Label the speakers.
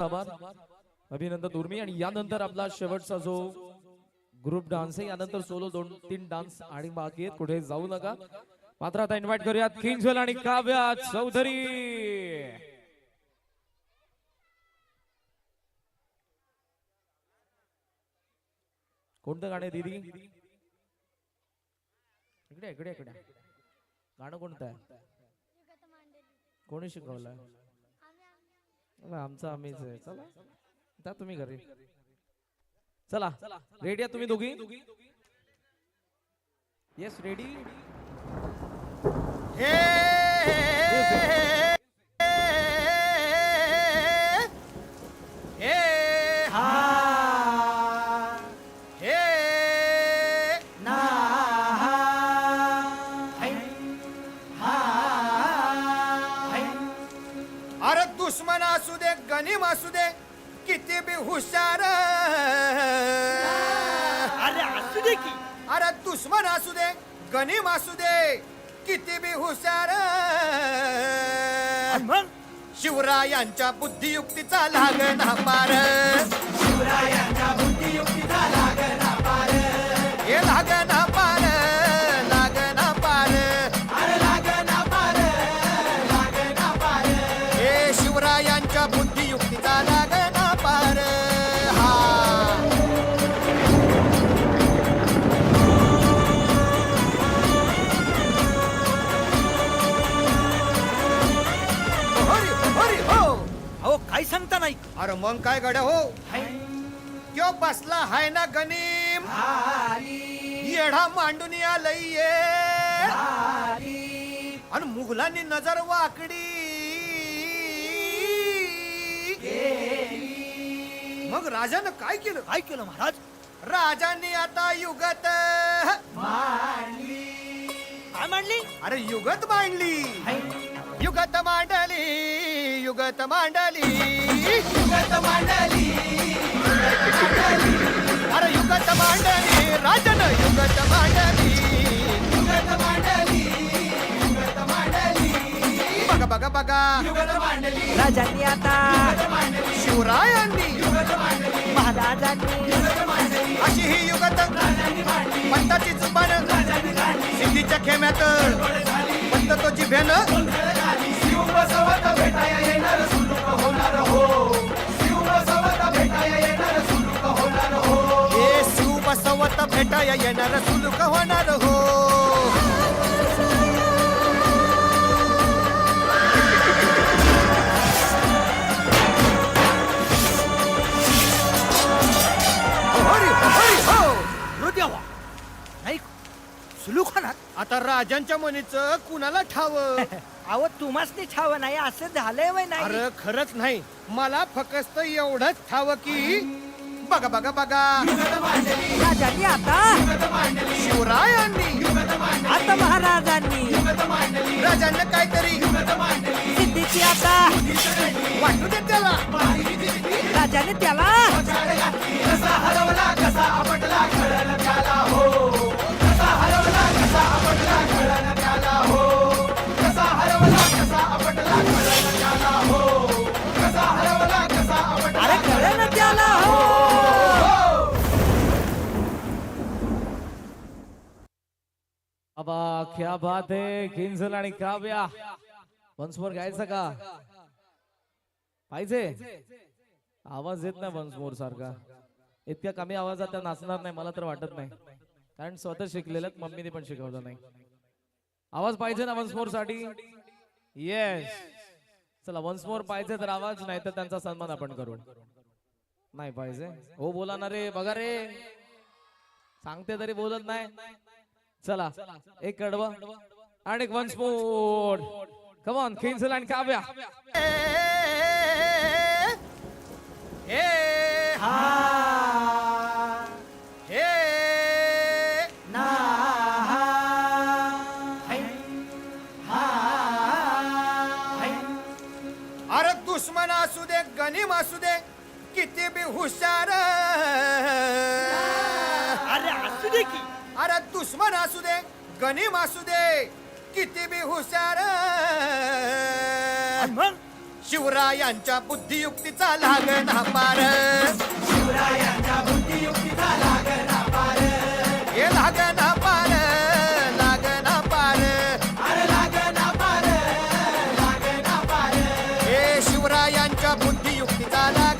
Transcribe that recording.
Speaker 1: आभार अभिनंदन उर्मी. आणि यानंतर आपला शेवटचा जो ग्रुप डान्स आहे, यानंतर सोलो 2-3 डान्स आणि बाकी आहेत, कुठे जाऊ नका. मात्र आता इन्व्हाइट करूयात किंजल आणि काव्या चौधरी. कोणतं गाणं दीदी? इकडे इकडे इकडे. गाणं कोणतं आहे? कोणी शिकवलंय? आमचं आम्हीच आहे. चला जा तुम्ही घरी. चला रेडी आहात तुम्ही दोघी? Yes ready.
Speaker 2: हे हा हे ना अरे दुश्मन असू दे गनीम असू दे किती बी हुशार,
Speaker 3: अरे असू दे की.
Speaker 2: अरे दुश्मन असू दे गनीम असू दे किती बी हुशार,
Speaker 3: मग
Speaker 2: शिवरायांच्या बुद्धियुक्तीचा लागना पार,
Speaker 3: शिवरायांच्या बुद्धियुक्तीचा लागना पार,
Speaker 2: हे लागना पार, लागना पार,
Speaker 3: अरे लागना पार, लागना पार.
Speaker 2: हे शिवरायांच्या बुद्धियुक्तीचा लागना पार. हा हरी हरी हो.
Speaker 3: अहो काय सांगता नाही.
Speaker 2: अरे मग काय गड्या हो, क्यों बसला हाय ना गनीम, येढा मांडून आलंय ये. आणि मुघलांनी नजर वाकडी, मग राजानं काय केलं?
Speaker 3: काय केलं महाराज?
Speaker 2: राजांनी आता युगत
Speaker 3: मांडली. काय मांडली?
Speaker 2: अरे युगत मांडली, युगत मांडली, युगत मांडली,
Speaker 3: युगत मांडली.
Speaker 2: अरे युगत मांडली, राजानं युगत मांडली,
Speaker 3: युगत मांडली. युगत मांडली.
Speaker 2: बघा बघा बघा.
Speaker 3: युगत मांडली. राजांनी आता
Speaker 2: शिवरायांनी
Speaker 3: युगत मांडली. महाराजांनी युगत मांडली.
Speaker 2: अशी ही युगत
Speaker 3: राजांनी मांडली.
Speaker 2: पंताची जुबान
Speaker 3: राजांनी काढली.
Speaker 2: सिद्धीच्या खेम्यात पंत तो जिभेनं
Speaker 3: शिव बसवत भेटाया येणार सुलूक होणार हो. शिव बसवत भेटाया येणार सुलूक होणार हो.
Speaker 2: हे शिव बसवत भेटाया येणार सुलूक होणार हो. हरी हरी हो.
Speaker 3: हृदयावा नाही सुलूक होणार.
Speaker 2: आता राजांच्या मनीचं कुणाला ठाव?
Speaker 3: अहो तुम्हासनी ठाव नाही असं झालंय वय नाही.
Speaker 2: अरे खरंच नाही, मला फक्त एवढंच ठाव की बघा बघा बघा.
Speaker 3: राजांनी आता
Speaker 2: शिवरायांनी
Speaker 3: आता महाराजांनी
Speaker 2: राजांना काहीतरी
Speaker 3: सिद्धीची आता
Speaker 2: वाटू दे त्याला.
Speaker 3: राजाने त्याला कसा हरवला कसा आपटला कळलं त्याला हो. कसा हरवला कसा आपटला कळलं त्याला हो. कसा हरवला कसा आपटला कळलं त्याला हो. कसा हरवला कसा आपटला अरे कळलं त्याला हो.
Speaker 1: अबा क्या बात आहे. किंजल आणि काव्या वन्स मोर गायचं का? पाहिजे आवाज येत नाही वन्स मोर सारखा. इतक्या कमी आवाजात त्या नाचणार नाही मला तर वाटत नाही, कारण स्वतः शिकलेलं मम्मीने पण शिकवलं नाही. आवाज पाहिजे ना वन्स मोर साठी? येस. चला वन्स मोर पाहिजे तर आवाज, नाही तर त्यांचा सन्मान आपण करू. नाही पाहिजे हो बोला ना रे. बघा रे सांगते तरी बोलत नाही. चला एक कडवं आणि एक once more. Come on Kinjal आणि काव्या.
Speaker 2: हे हा हे
Speaker 3: ना
Speaker 2: अरे दुश्मन असू दे गनीम असू दे किती बी हुशार,
Speaker 3: अरे असू दे की.
Speaker 2: अरे दुश्मन असू दे गनीम असू दे किती बी हुशार,
Speaker 3: मग
Speaker 2: शिवरायांच्या बुद्धियुक्तीचा लागना पार
Speaker 3: शिवरायांच्या बुद्धियुक्तीचा लागना पार
Speaker 2: हे लागना